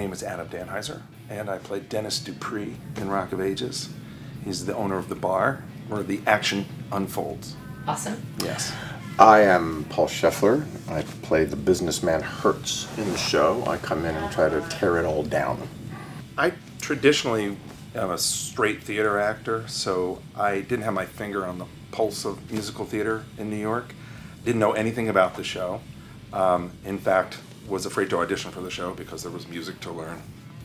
name is Adam Dannheisser, and I played Dennis Dupree in Rock of Ages. He's the owner of the bar where the action unfolds. Awesome. Yes. I am Paul Schoeffler. I play the businessman Hertz in the show. I come in and try to tear it all down. I traditionally am a straight theater actor, so I didn't have my finger on the pulse of musical theater in New York. Didn't know anything about the show. In fact, was afraid to audition for the show because there was music to learn.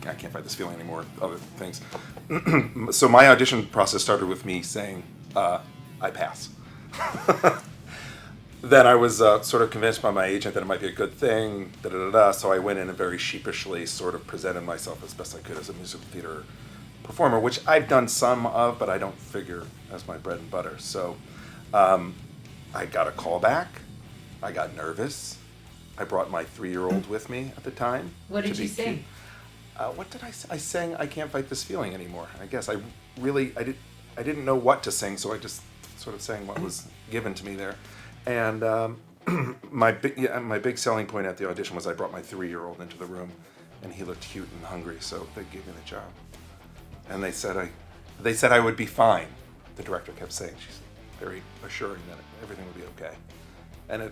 I can't fight this feeling anymore, other things. So my audition process started with me saying, I pass. Then I was sort of convinced by my agent that it might be a good thing, so I went in and very sheepishly sort of presented myself as best I could as a musical theater performer, which I've done some of, but I don't figure as my bread and butter. So I got a call back. I got nervous. I brought my 3-year-old with me at the time. What did you sing? What did I say? I sang I Can't Fight This Feeling Anymore. I guess I didn't know what to sing, so I just sort of sang what was given to me there. And my big selling point at the audition was I brought my 3-year-old into the room, and he looked cute and hungry, so they gave me the job. And they said I would be fine. The director kept saying, she's very assuring that everything would be okay, and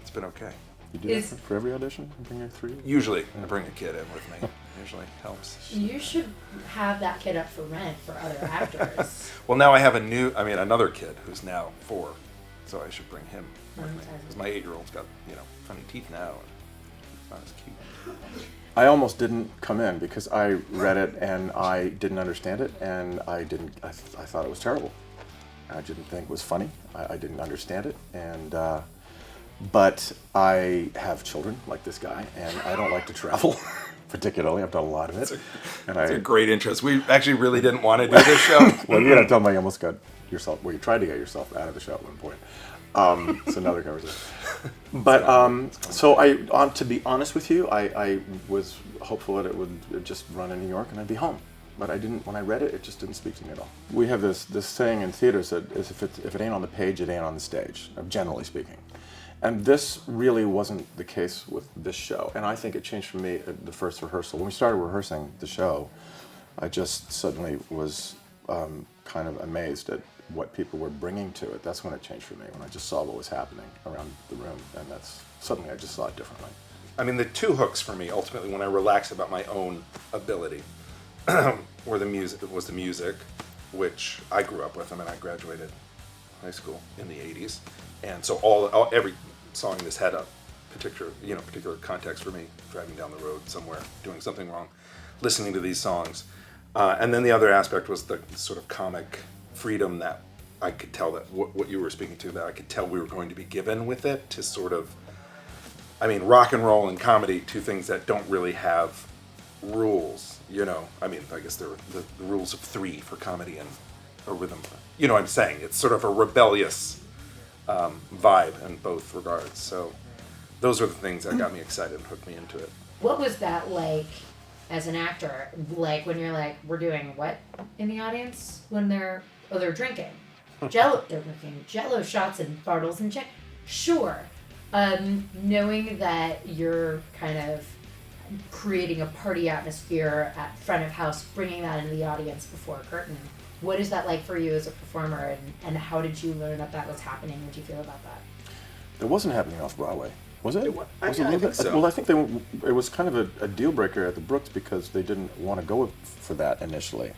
it's been okay. You do that for every audition? You bring your 3? Usually, I bring a kid in with me. Usually helps. You should have that kid up for rent for other actors. Well, now I have another kid who's now 4, so I should bring him with me. Because my 8-year-old's got, funny teeth now, and he's not as cute. I almost didn't come in because I read it and I didn't understand it, and I thought it was terrible. I didn't think it was funny. I didn't understand it, and but I have children like this guy, and I don't like to travel. Particularly, I've done a lot of it. It's a great interest. We actually really didn't want to do this show. Well, you gotta tell me you almost got yourself, you tried to get yourself out of the show at one point. It's another conversation. But, to be honest with you, I was hopeful that it would just run in New York and I'd be home. But I didn't, when I read it, it just didn't speak to me at all. We have this saying in theaters that is if it ain't on the page, it ain't on the stage, generally speaking. And this really wasn't the case with this show. And I think it changed for me at the first rehearsal. When we started rehearsing the show, I just suddenly was kind of amazed at what people were bringing to it. That's when it changed for me, when I just saw what was happening around the room. And suddenly I just saw it differently. I mean, the 2 hooks for me, ultimately, when I relaxed about my own ability, were the music, which I grew up with. I mean, I graduated high school in the 80s. And so every song this had a particular context for me, driving down the road somewhere, doing something wrong, listening to these songs. And then the other aspect was the sort of comic freedom that I could tell that what you were speaking to, that I could tell we were going to be given with it to sort of, rock and roll and comedy, 2 things that don't really have rules, I guess there are the rules of 3 for comedy and a rhythm. You know what I'm saying? It's sort of a rebellious vibe in both regards. So those are the things that got me excited and hooked me into it. What was that like as an actor? Like when you're like, we're doing what in the audience? When they're drinking. They're drinking Jello shots and fartles and Sure. Knowing that you're kind of creating a party atmosphere at front of house, bringing that into the audience before a curtain. What is that like for you as a performer, and how did you learn that was happening? What did you feel about that? It wasn't happening off Broadway, was it? I think so. Well, I think it was kind of a deal breaker at the Brooks because they didn't want to go for that initially.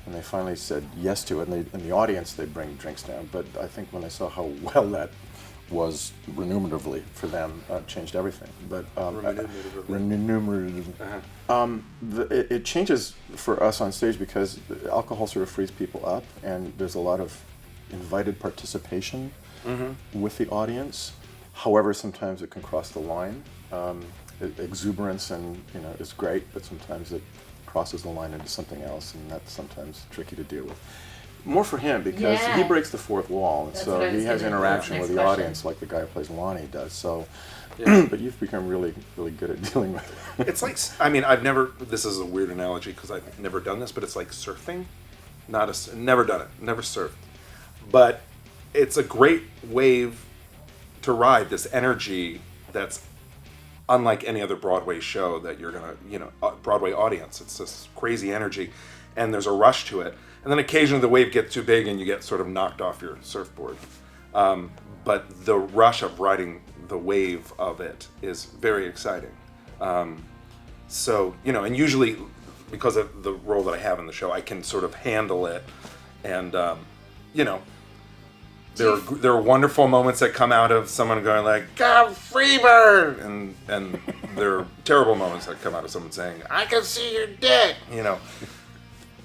And they finally said yes to it, and in the audience they bring drinks down. But I think when they saw how well that was remuneratively for them, changed everything. But it changes for us on stage because alcohol sort of frees people up, and there's a lot of invited participation with the audience. However, sometimes it can cross the line. Exuberance is great, but sometimes it crosses the line into something else, and that's sometimes tricky to deal with. More for him because he breaks the 4th wall, and so he has interaction with the audience like the guy who plays Lonnie does. So, but you've become really, really good at dealing with it. It's like, this is a weird analogy because I've never done this, but it's like surfing. Never done it, never surfed. But it's a great wave to ride, this energy that's unlike any other Broadway show that you're gonna, Broadway audience. It's this crazy energy, and there's a rush to it. And then occasionally the wave gets too big and you get sort of knocked off your surfboard. But the rush of riding the wave of it is very exciting. So, and usually because of the role that I have in the show, I can sort of handle it. And, there are wonderful moments that come out of someone going like, "God, Freebird!" And there are terrible moments that come out of someone saying, "I can see your dick!"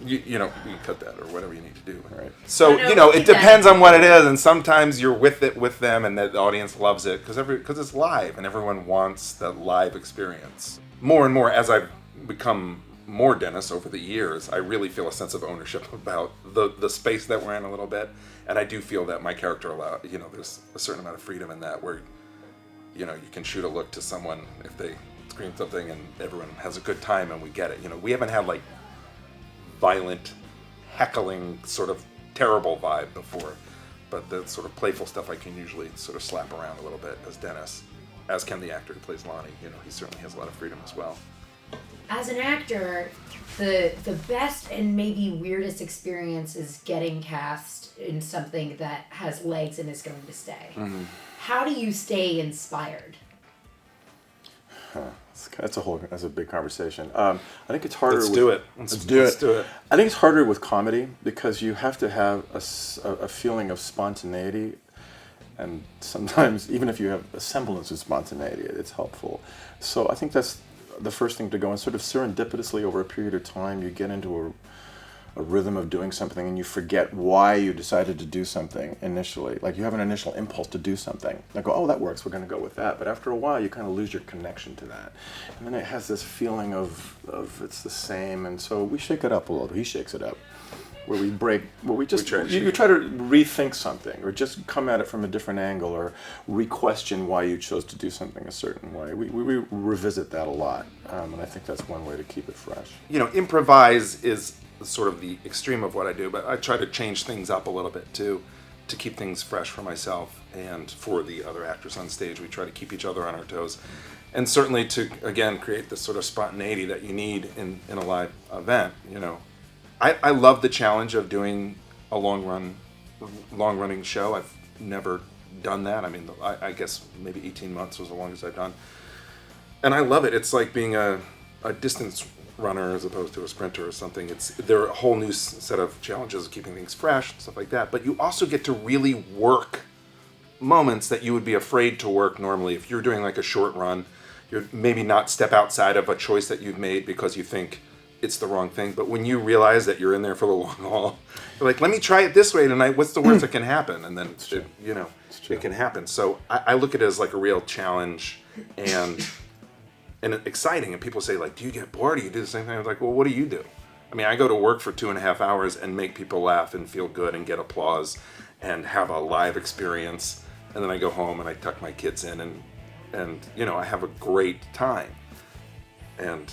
You can cut that or whatever you need to do. Right. So, it depends on what it is, and sometimes you're with them and the audience loves it because it's live and everyone wants that live experience. More and more, as I've become more Dennis over the years, I really feel a sense of ownership about the space that we're in a little bit, and I do feel that my character there's a certain amount of freedom in that where, you can shoot a look to someone if they scream something and everyone has a good time and we get it. We haven't had like violent, heckling, sort of terrible vibe before. But the sort of playful stuff I can usually sort of slap around a little bit as Dennis, as can the actor who plays Lonnie. He certainly has a lot of freedom as well. As an actor, the best and maybe weirdest experience is getting cast in something that has legs and is going to stay. Mm-hmm. How do you stay inspired? That's a big conversation. I think it's harder. Let's do it. Let's do it. I think it's harder with comedy because you have to have a feeling of spontaneity, and sometimes even if you have a semblance of spontaneity, it's helpful. So I think that's the first thing to go, and sort of serendipitously over a period of time, you get into a rhythm of doing something and you forget why you decided to do something initially. Like you have an initial impulse to do something. Like, oh, that works, we're going to go with that. But after a while, you kind of lose your connection to that. And then it has this feeling of it's the same. And so we shake it up a little. He shakes it up. Where we break, you try to rethink something or just come at it from a different angle or re-question why you chose to do something a certain way. We revisit that a lot. And I think that's one way to keep it fresh. Improvise is sort of the extreme of what I do, but I try to change things up a little bit too, to keep things fresh for myself and for the other actors on stage. We try to keep each other on our toes, and certainly to again create this sort of spontaneity that you need in a live event. I love the challenge of doing a long running show. I've never done that. I mean, I guess maybe 18 months was the longest I've done, and I love it. It's like being a distance runner as opposed to a sprinter or something. There are a whole new set of challenges of keeping things fresh, stuff like that. But you also get to really work moments that you would be afraid to work normally. If you're doing like a short run, you're maybe not step outside of a choice that you've made because you think it's the wrong thing. But when you realize that you're in there for the long haul, you're like, let me try it this way tonight. What's the worst that can happen? And then it can happen. So I look at it as like a real challenge and exciting. And people say like, do you get bored? Do you do the same thing? I was like, well, what do you do? I mean, I go to work for 2.5 hours and make people laugh and feel good and get applause and have a live experience. And then I go home and I tuck my kids in and I have a great time. And,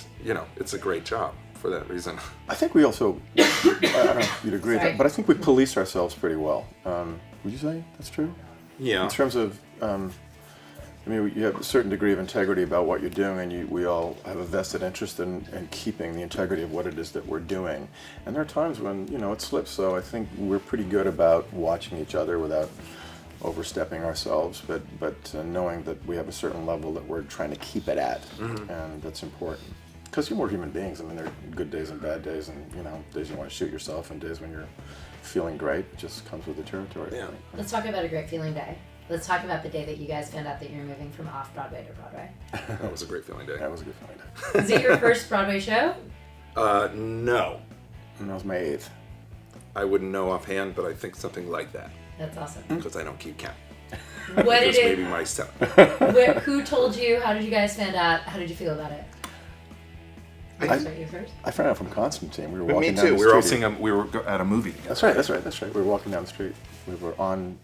it's a great job for that reason. I think we also, I don't know if you'd agree with that, but I think we police ourselves pretty well. Would you say that's true? Yeah. In terms of, you have a certain degree of integrity about what you're doing, and we all have a vested interest in keeping the integrity of what it is that we're doing. And there are times when, it slips, so I think we're pretty good about watching each other without overstepping ourselves, but knowing that we have a certain level that we're trying to keep it at, and that's important. Because we're human beings. I mean, there are good days and bad days, and days you want to shoot yourself, and days when you're feeling great. It just comes with the territory. Yeah. Let's talk about a great feeling day. Let's talk about the day that you guys found out that you're moving from off-Broadway to Broadway. That was a great feeling day. That was a good feeling day. Was it your first Broadway show? No. And that was my 8th. I wouldn't know offhand, but I think something like that. That's awesome. Because I don't keep count. What did it? Maybe my 7. Who told you? How did you guys find out? How did you feel about it? I found out from Constantine. We were walking down the street. We were all seeing we were at a movie together. That's right. We were walking down the street. We were on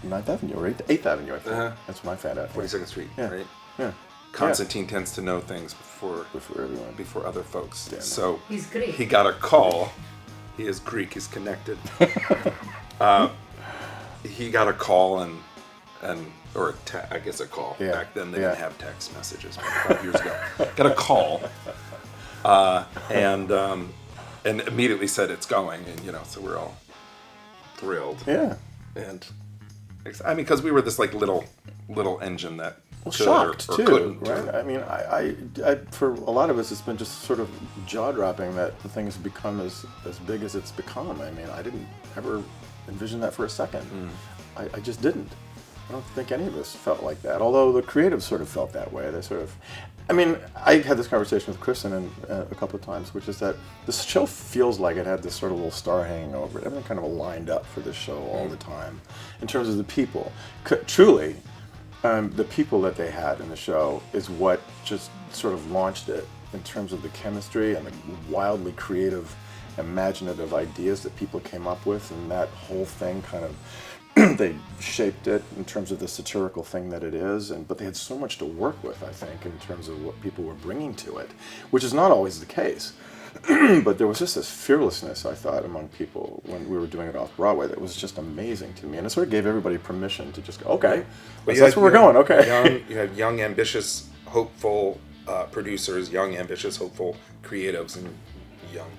9th Avenue or 8th Avenue, I think. That's when I found out. 42nd Street, right? Yeah. Constantine tends to know things before everyone, before other folks. Damn. So he's Greek. He got a call. He is Greek. He's connected. He got a call and or I guess a call. Yeah. Back then they didn't have text messages. 5 years ago, got a call, and immediately said it's going, and so we're all thrilled. Yeah. And I mean, because we were this like little engine that Shocked or too, couldn't. right? I mean, I for a lot of us, it's been just sort of jaw-dropping that the thing has become as big as it's become. I mean, I didn't ever envision that for a second. I just didn't. I don't think any of us felt like that. Although the creatives sort of felt that way. They sort of, I mean, I had this conversation with Kristen a couple of times, which is that this show feels like it had this sort of little star hanging over it. Everything kind of lined up for this show all the time, in terms of the people. Truly. The people that they had in the show is what just sort of launched it in terms of the chemistry and the wildly creative, imaginative ideas that people came up with, and that whole thing kind of, they shaped it in terms of the satirical thing that it is, but they had so much to work with, I think, in terms of what people were bringing to it, which is not always the case. But there was just this fearlessness, I thought, among people when we were doing it off Broadway that was just amazing to me. And it sort of gave everybody permission to just go, okay, that's where we're going, okay. You had young, ambitious, hopeful producers, young, ambitious, hopeful creatives, and young,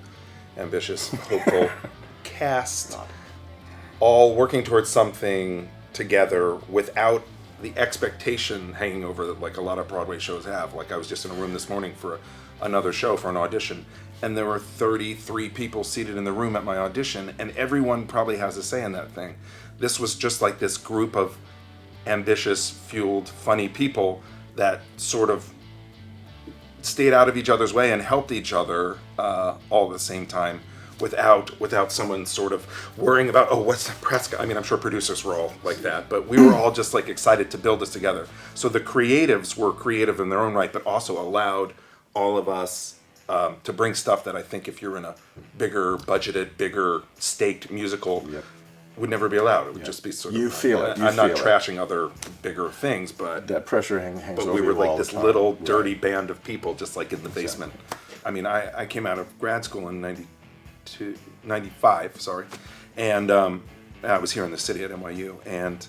ambitious, hopeful cast, all working towards something together without the expectation hanging over that, like a lot of Broadway shows have. Like, I was just in a room this morning for another show for an audition, and there were 33 people seated in the room at my audition, and everyone probably has a say in that thing. This was just like this group of ambitious, fueled, funny people that sort of stayed out of each other's way and helped each other all at the same time, without someone sort of worrying about, oh, what's the press guy? I mean, I'm sure producers were all like that, but we were all just like excited to build this together. So the creatives were creative in their own right, but also allowed all of us to bring stuff that I think if you're in a bigger budgeted, bigger staked musical, would never be allowed. It would just be sort of. You feel it. I'm not trashing other bigger things, but that pressure hangs but over we were you all like the this time. little dirty band of people, just like in the basement. I mean, I came out of grad school in 95, and I was here in the city at NYU, and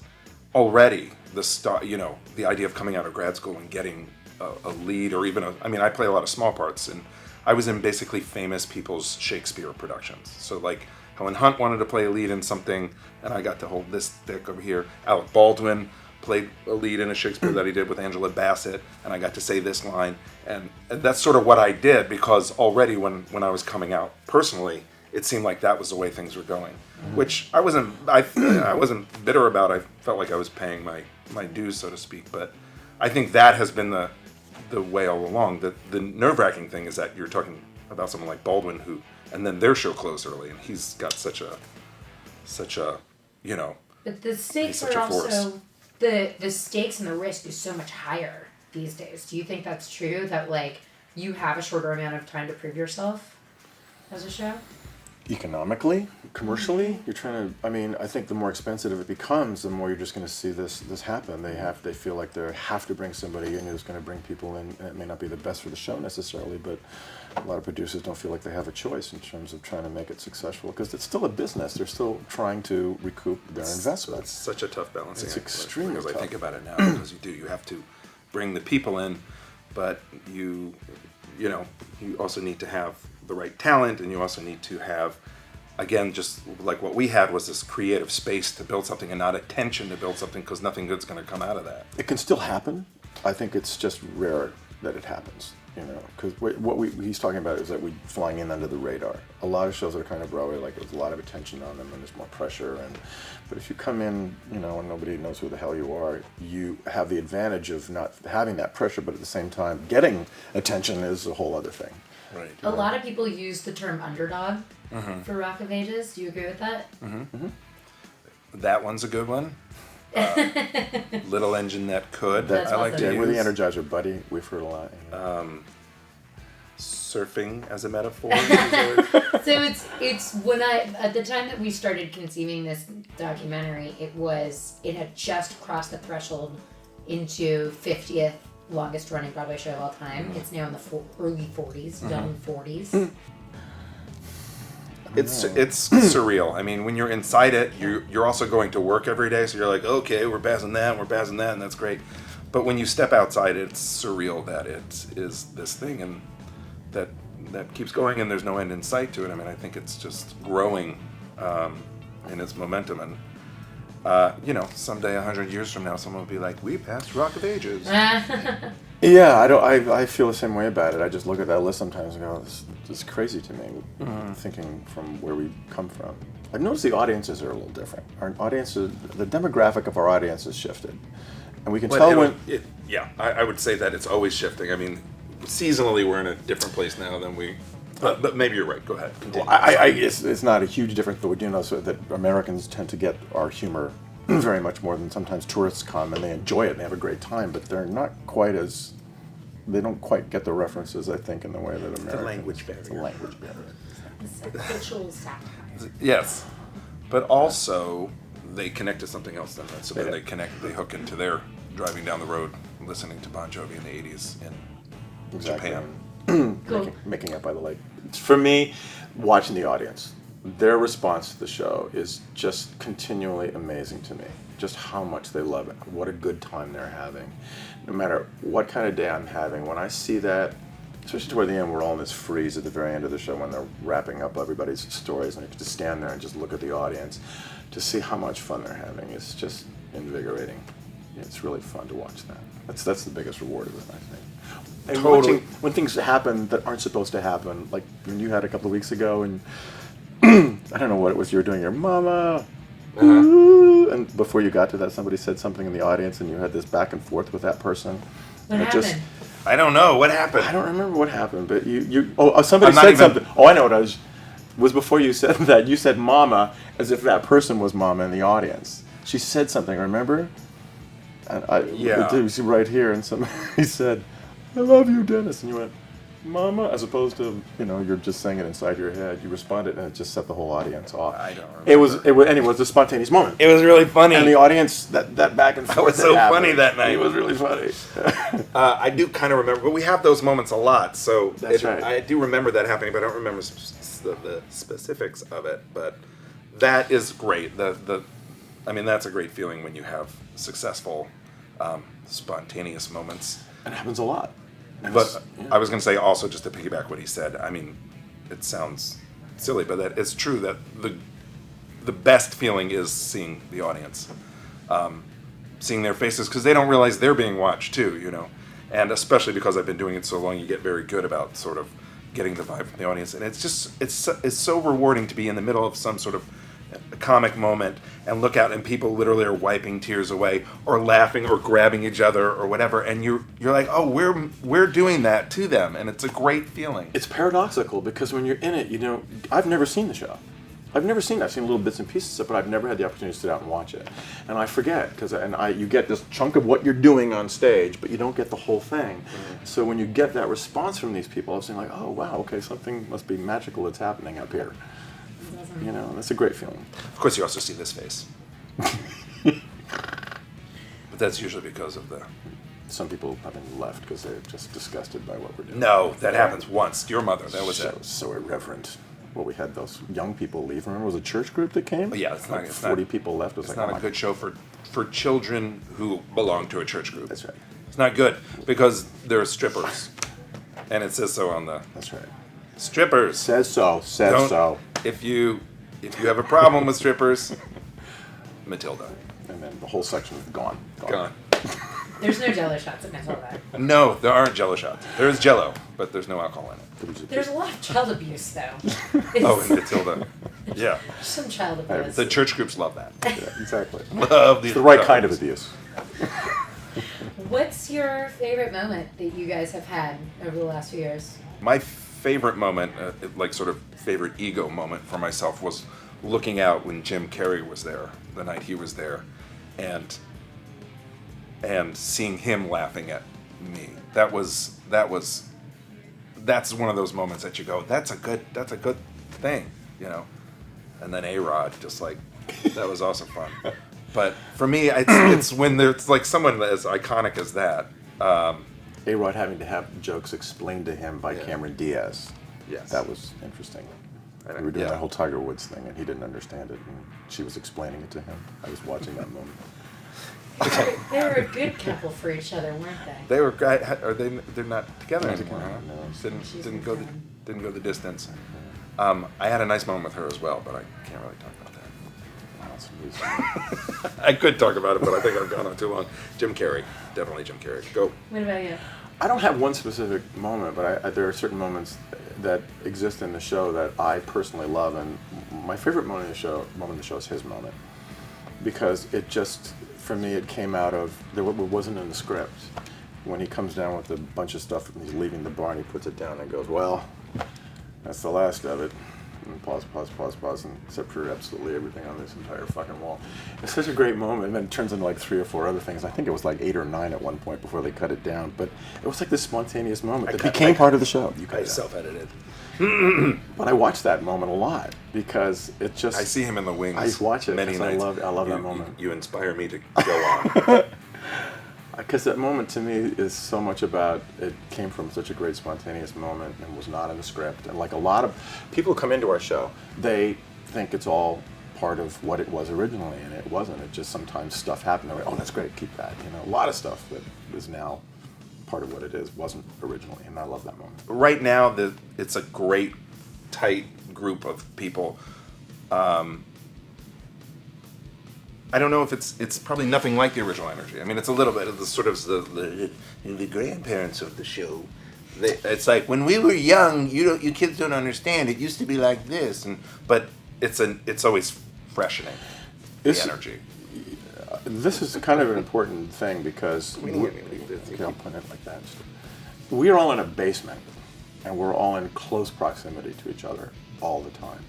already the idea of coming out of grad school and getting a lead, or even I play a lot of small parts, and I was in basically famous people's Shakespeare productions. So like Helen Hunt wanted to play a lead in something, and I got to hold this stick over here. Alec Baldwin played a lead in a Shakespeare that he did with Angela Bassett, and I got to say this line, and that's sort of what I did, because already when I was coming out personally, it seemed like that was the way things were going, which I wasn't bitter about. I felt like I was paying my dues, so to speak, but I think that has been the way all along. The nerve-wracking thing is that you're talking about someone like Baldwin, who, and then their show closed early, and he's got such a But the stakes such are a force. also the stakes and the risk is so much higher these days. Do you think that's true? That like you have a shorter amount of time to prove yourself as a show? Economically, commercially, you're trying to. I mean, I think the more expensive it becomes, the more you're just going to see this happen. They feel like they have to bring somebody in who's going to bring people in. And it may not be the best for the show necessarily, but a lot of producers don't feel like they have a choice in terms of trying to make it successful, because it's still a business. They're still trying to recoup their investment. It's such a tough balancing It's act, extremely because tough. I think about it now, because you have to bring the people in, but you also need to have the right talent, and you also need to have, again, just like what we had was this creative space to build something and not attention to build something, because nothing good's going to come out of that. It can still happen. I think it's just rare that it happens, because what he's talking about is that we're flying in under the radar. A lot of shows that are kind of Broadway, like there's a lot of attention on them and there's more pressure, but if you come in, and nobody knows who the hell you are, you have the advantage of not having that pressure, but at the same time, getting attention is a whole other thing. Right. A lot of people use the term underdog for Rock of Ages. Do you agree with that? That one's a good one. Little engine that could. That's I like awesome. to Yeah, we're the use. Energizer Buddy. We've heard a lot. Surfing as a metaphor. So it's when at the time that we started conceiving this documentary, it had just crossed the threshold into 50th longest running Broadway show of all time. It's now in the early 40s, done in 40s. It's surreal. I mean, when you're inside it, you're also going to work every day, so you're like, okay, we're passing that, and that's great. But when you step outside, it's surreal that it is this thing, and that keeps going, and there's no end in sight to it. I mean, I think it's just growing in its momentum, and someday 100 years from now, someone will be like, we passed Rock of Ages. Yeah, I feel the same way about it. I just look at that list sometimes and go, this is crazy to me, thinking from where we come from. I've noticed the audiences are a little different. Our audiences, the demographic of our audience has shifted. And we can tell I would say that it's always shifting. I mean, seasonally we're in a different place now than we... But maybe you're right. Go ahead. Continue. It's not a huge difference, but we do know that Americans tend to get our humor very much more than sometimes tourists come, and they enjoy it and they have a great time, but they don't quite get the references, I think, in the way that Americans... The language barrier. It's a language barrier. Cultural stuff. Yes. But also, they connect to something else then. So then they hook into their driving down the road, listening to Bon Jovi in the 80s in Japan. Cool. Making It by the Lake. For me, watching the audience, their response to the show is just continually amazing to me. Just how much they love it. What a good time they're having. No matter what kind of day I'm having, when I see that, especially toward the end, we're all in this freeze at the very end of the show when they're wrapping up everybody's stories, and you can just stand there and just look at the audience to see how much fun they're having. It's just invigorating. It's really fun to watch that. That's the biggest reward of it, I think. And Totally. When things happen that aren't supposed to happen, like when you had a couple of weeks ago, and I don't know what it was you were doing, your mama, and before you got to that, somebody said something in the audience, and you had this back and forth with that person. What happened? I don't know. What happened? I don't remember what happened, but somebody said something. Oh, I know what I was before you said that. You said mama as if that person was mama in the audience. She said something, remember? And it was right here, and somebody said, I love you, Dennis. And you went, mama, as opposed to, you're just saying it inside your head. You responded, and it just set the whole audience off. I don't remember. It was a spontaneous moment. It was really funny. And the audience, that back and forth. It was so funny that night. It was really funny. I do kind of remember, but we have those moments a lot. So That's right. I do remember that happening, but I don't remember the specifics of it. But that is great. That's a great feeling when you have successful, spontaneous moments. It happens a lot. But I was going to say also, just to piggyback what he said, I mean, it sounds silly, but that it's true that the best feeling is seeing the audience, seeing their faces, because they don't realize they're being watched too, and especially because I've been doing it so long, you get very good about sort of getting the vibe from the audience, and it's so rewarding to be in the middle of some sort of comic moment and look out and people literally are wiping tears away or laughing or grabbing each other or whatever, and you're like, oh, we're doing that to them, and it's a great feeling. It's paradoxical because when you're in it, I've never seen the show. I've seen little bits and pieces of it, but I've never had the opportunity to sit out and watch it. And I forget, you get this chunk of what you're doing on stage, but you don't get the whole thing. Mm-hmm. So when you get that response from these people, I'm saying like, oh wow, okay, something must be magical that's happening up here. That's a great feeling. Of course, you also see this face. But that's usually because of some people have been left because they're just disgusted by what we're doing. No, that happens once. Your mother, that was it. So irreverent. Well, we had those young people leave. Remember, it was a church group that came? Yeah, it's not. 40 people left. It's not a good show for children who belong to a church group. That's right. It's not good because they're strippers, and it says so on the. That's right. Strippers. Says so. So. If you have a problem with strippers, Matilda. And then the whole section gone. There's no Jello shots at Matilda. No, there aren't Jello shots. There is Jello, but there's no alcohol in it. There's a lot of child abuse, though. Oh, in Matilda. Yeah. Some child abuse. The church groups love that. Yeah, exactly. Love the right kind of abuse. What's your favorite moment that you guys have had over the last few years? My favorite moment, sort of favorite ego moment for myself, was looking out when Jim Carrey was there, the night he was there, and seeing him laughing at me. That's one of those moments that you go, that's a good thing, And then A-Rod, just like, that was also fun. But for me, it's when there's like someone as iconic as that. A-Rod having to have jokes explained to him by Cameron Diaz. Yes. That was interesting. We were doing that whole Tiger Woods thing, and he didn't understand it, and she was explaining it to him. I was watching that moment. They were a good couple for each other, weren't they? They were great. Are they? They're not together Not anymore. together, Huh? no. Didn't go the distance. I had a nice moment with her as well, but I can't really talk about that. I could talk about it, but I think I've gone on too long. Jim Carrey, definitely Jim Carrey. Go. What about you? I don't have one specific moment, but there are certain moments that exist in the show that I personally love, and my favorite moment in the show is his moment, because it just, for me, it came out of it wasn't in the script. When he comes down with a bunch of stuff and he's leaving the bar and he puts it down and goes, "Well, that's the last of it." And pause, and except for absolutely everything on this entire fucking wall. It's such a great moment, and then it turns into like 3 or 4 other things. I think it was like 8 or 9 at one point before they cut it down, but it was like this spontaneous moment that became part of the show. I self-edited. But I watch that moment a lot because it just. I see him in the wings. I watch it many because nights. I love that moment. You inspire me to go on. Because that moment to me is so much about, it came from such a great spontaneous moment and was not in the script. And like a lot of people who come into our show, they think it's all part of what it was originally, and it wasn't. It just sometimes stuff happened. They're like, "Oh, that's great, keep that." You know, a lot of stuff that is now part of what it is wasn't originally, and I love that moment. Right now, it's a great, tight group of people. I don't know if it's probably nothing like the original energy. I mean, it's a little bit of the sort of the grandparents of the show. It's like, when we were young, you kids don't understand. It used to be like this, but it's always freshening the energy. This is kind of an important thing because I'll put it like that. We're all in a basement, and we're all in close proximity to each other all the time.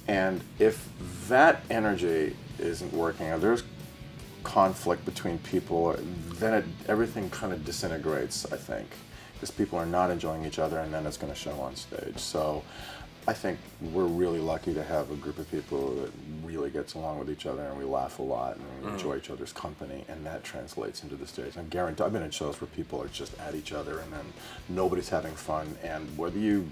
And if that energy isn't working, or there's conflict between people, then everything kind of disintegrates, I think, because people are not enjoying each other, and then it's going to show on stage. So I think we're really lucky to have a group of people that really gets along with each other, and we laugh a lot, and we enjoy each other's company, and that translates into the stage. I guarantee, I've been in shows where people are just at each other, and then nobody's having fun, and whether you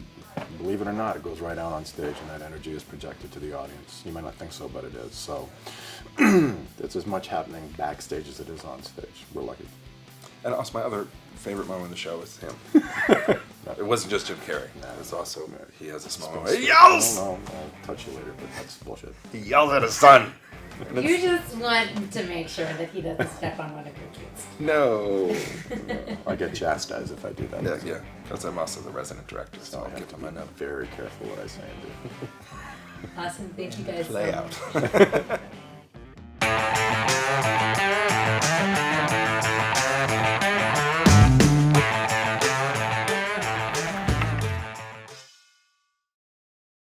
believe it or not, it goes right out on stage, and that energy is projected to the audience. You might not think so, but it is. So it's as much happening backstage as it is on stage. We're lucky. And also, my other favorite moment in the show is him. It wasn't just Jim Carrey. It's also, he has a small moment. He yells! No, I'll touch you later, but that's bullshit. He yells at his son. You just want to make sure that he doesn't step on one of your kids. No. I get chastised if I do that. Yeah, because I'm also the resident director, so I'll give him a note. Very careful what I say and do. Awesome. Thank you guys Play so out. much.